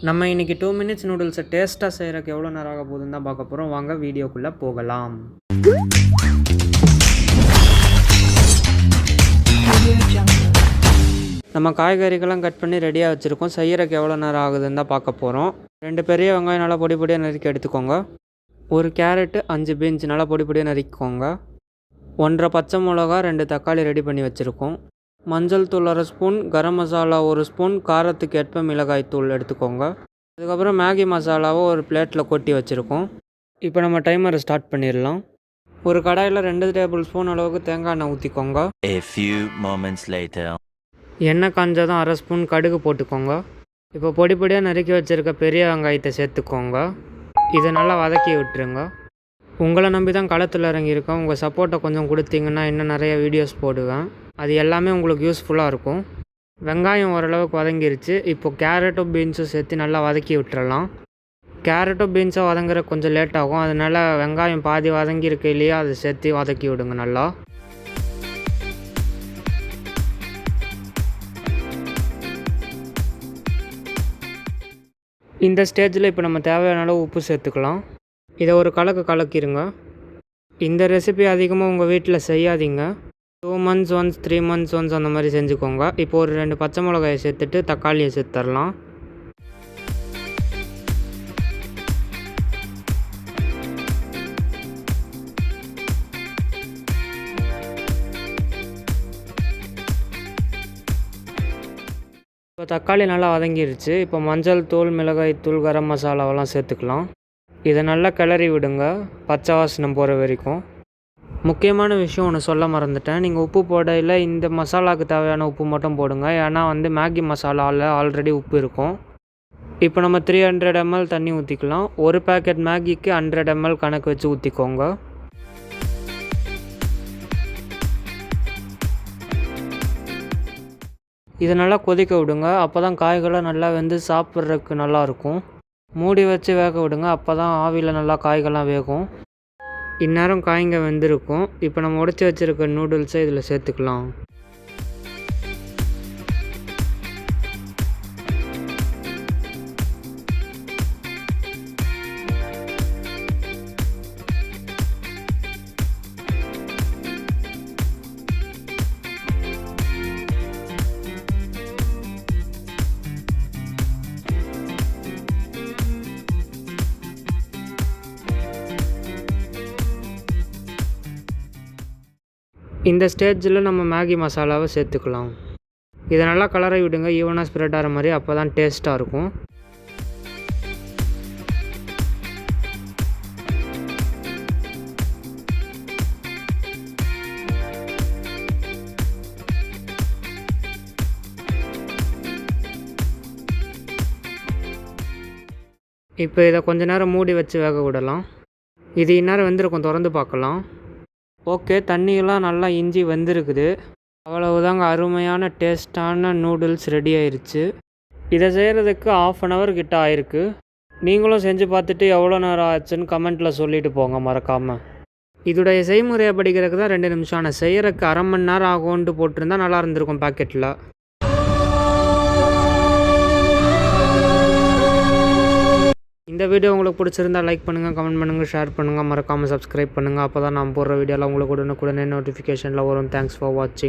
நம்ம இன்றைக்கி 2 மினிட்ஸ் நூடுல்ஸை டேஸ்ட்டாக செய்கிறக்கு எவ்வளோ நேரம் ஆக போகுதுன்னு தான் பார்க்க போகிறோம். வாங்க வீடியோக்குள்ளே போகலாம். நம்ம காய்கறிகள்லாம் கட் பண்ணி ரெடியாக வச்சுருக்கோம். செய்கிறக்கு எவ்வளோ நேரம் ஆகுதுன்னு தான் பார்க்க போகிறோம். 2 பெரிய வெங்காயம் நல்லா பொடி பொடியாக நறுக்கி எடுத்துக்கோங்க. 1 கேரட்டு, 5 பீன்ஸ் நல்லா பொடி பொடியாக நறுக்கிக்கோங்க. 1.5 பச்சை மிளகா, 2 தக்காளி ரெடி பண்ணி வச்சுருக்கோம். மஞ்சள் தூள் 1 ஸ்பூன், கரம் மசாலா 1 ஸ்பூன், காரத்துக்கு ஏற்ப மிளகாய் தூள் எடுத்துக்கோங்க. அதுக்கப்புறம் மேகி மசாலாவை ஒரு பிளேட்டில் கொட்டி வச்சுருக்கோம். இப்போ நம்ம டைமரை ஸ்டார்ட் பண்ணிடலாம். ஒரு கடாயில் 2 டேபிள் ஸ்பூன் அளவுக்கு தேங்காய் எண்ணெய் ஊற்றிக்கோங்க. எண்ணெய் காஞ்சதும் 1/2 ஸ்பூன் கடுகு போட்டுக்கோங்க. இப்போ பொடி பொடியாக நறுக்கி வச்சுருக்க பெரிய வெங்காயத்தை சேர்த்துக்கோங்க. இதை நல்லா வதக்கி விட்டுருங்க. உங்களை நம்பி தான் களத்தில் இறங்கியிருக்கோம். உங்கள் சப்போர்ட்டை கொஞ்சம் கொடுத்தீங்கன்னா இன்னும் நிறைய வீடியோஸ் போடுவேன். அது எல்லாமே உங்களுக்கு யூஸ்ஃபுல்லாக இருக்கும். வெங்காயம் ஓரளவுக்கு வதங்கிருச்சு. இப்போது கேரட்டும் பீன்ஸும் சேர்த்து நல்லா வதக்கி விட்டுறலாம். கேரட்டும் பீன்ஸும் வதங்குற கொஞ்சம் லேட் ஆகும். அதனால் வெங்காயம் பாதி வதங்கியிருக்கு இல்லையா, அதை சேர்த்து வதக்கி விடுங்க நல்லா. இந்த ஸ்டேஜில் இப்போ நம்ம தேவையான அளவு உப்பு சேர்த்துக்கலாம். இதை ஒரு கலக்கிடுங்க. இந்த ரெசிபி அதிகமாக உங்கள் வீட்டில் செய்யாதீங்க. 2 months ஒன்ஸ் 3 months ஒன்ஸ் அந்த மாதிரி செஞ்சுக்கோங்க. இப்போ ஒரு 2 பச்சை மிளகாயை சேர்த்துட்டு தக்காளியை சேர்த்துடலாம். இப்போ தக்காளி நல்லா வதங்கிருச்சு. இப்போ மஞ்சள் தூள், மிளகாய் தூள், கரம் மசாலாவெல்லாம் சேர்த்துக்கலாம். இதை நல்லா கிளறி விடுங்க, பச்சை வாசனை போகிற வரைக்கும். முக்கியமான விஷயம் ஒன்று சொல்ல மறந்துட்டேன். நீங்கள் உப்பு போடையில் இந்த மசாலாவுக்கு தேவையான உப்பு மட்டும் போடுங்க. ஏன்னா மேகி மசாலாவில் ஆல்ரெடி உப்பு இருக்கும். இப்போ நம்ம 300 ml தண்ணி ஊற்றிக்கலாம். ஒரு பேக்கெட் மேகிக்கு 100 ml கணக்கு வச்சு ஊற்றிக்கோங்க. இதை நல்லா கொதிக்க விடுங்க. அப்போ தான் காய்களாக நல்லா வெந்து சாப்பிட்றதுக்கு நல்லாயிருக்கும். மூடி வச்சு வேக விடுங்க. அப்போ தான் ஆவியில் நல்லா காய்கள்லாம் வேகும். இந்நேரம் காய்ங்க வெந்திருக்கும். இப்போ நம்ம உடைச்சி வச்சுருக்க நூடுல்ஸை இதில் சேர்த்துக்கலாம். இந்த ஸ்டேஜில் நம்ம மேகி மசாலாவை சேர்த்துக்கலாம். இதை நல்லா கலரை விடுங்க, ஈவனாக ஸ்ப்ரெட் ஆகிற மாதிரி. அப்போ தான் டேஸ்ட்டாக இருக்கும். இப்போ இதை கொஞ்ச நேரம் மூடி வச்சு வேக விடலாம். இது இந்நேரம் வெந்திருக்கும், திறந்து பார்க்கலாம். ஓகே, தண்ணியெல்லாம் நல்லா இஞ்சி வெந்திருக்குது. அவ்வளவுதாங்க, அருமையான டேஸ்டான நூடுல்ஸ் ரெடி ஆயிடுச்சு. இதை செய்கிறதுக்கு 1/2 hour கிட்ட ஆயிருக்கு. நீங்களும் செஞ்சு பார்த்துட்டு எவ்வளோ நேரம் ஆச்சுன்னு கமெண்ட்டில் சொல்லிட்டு போங்க மறக்காமல். இதோடைய செய்முறையை படிக்கிறதுக்கு தான் 2 நிமிஷம். ஆனால் செய்கிறதுக்கு 1/2 மணி நேரம் ஆகும்ன்ட்டு போட்டிருந்தா நல்லா இருந்திருக்கும் பேக்கெட்டில். இந்த வீடியோ உங்களுக்கு பிடிச்சிருந்தா லைக் பண்ணுங்கள், கமெண்ட் பண்ணுங்கள், ஷேர் பண்ணுங்கள், மறக்காமல் சப்ஸ்கிரைப் பண்ணுங்கள். அப்போ தான் நான் போடுற வீடியோவில் உங்களுக்கு உடனுக்குடனே நோட்டிஃபிகேஷனில் வரும். தேங்க்ஸ் ஃபார் வாட்சிங்.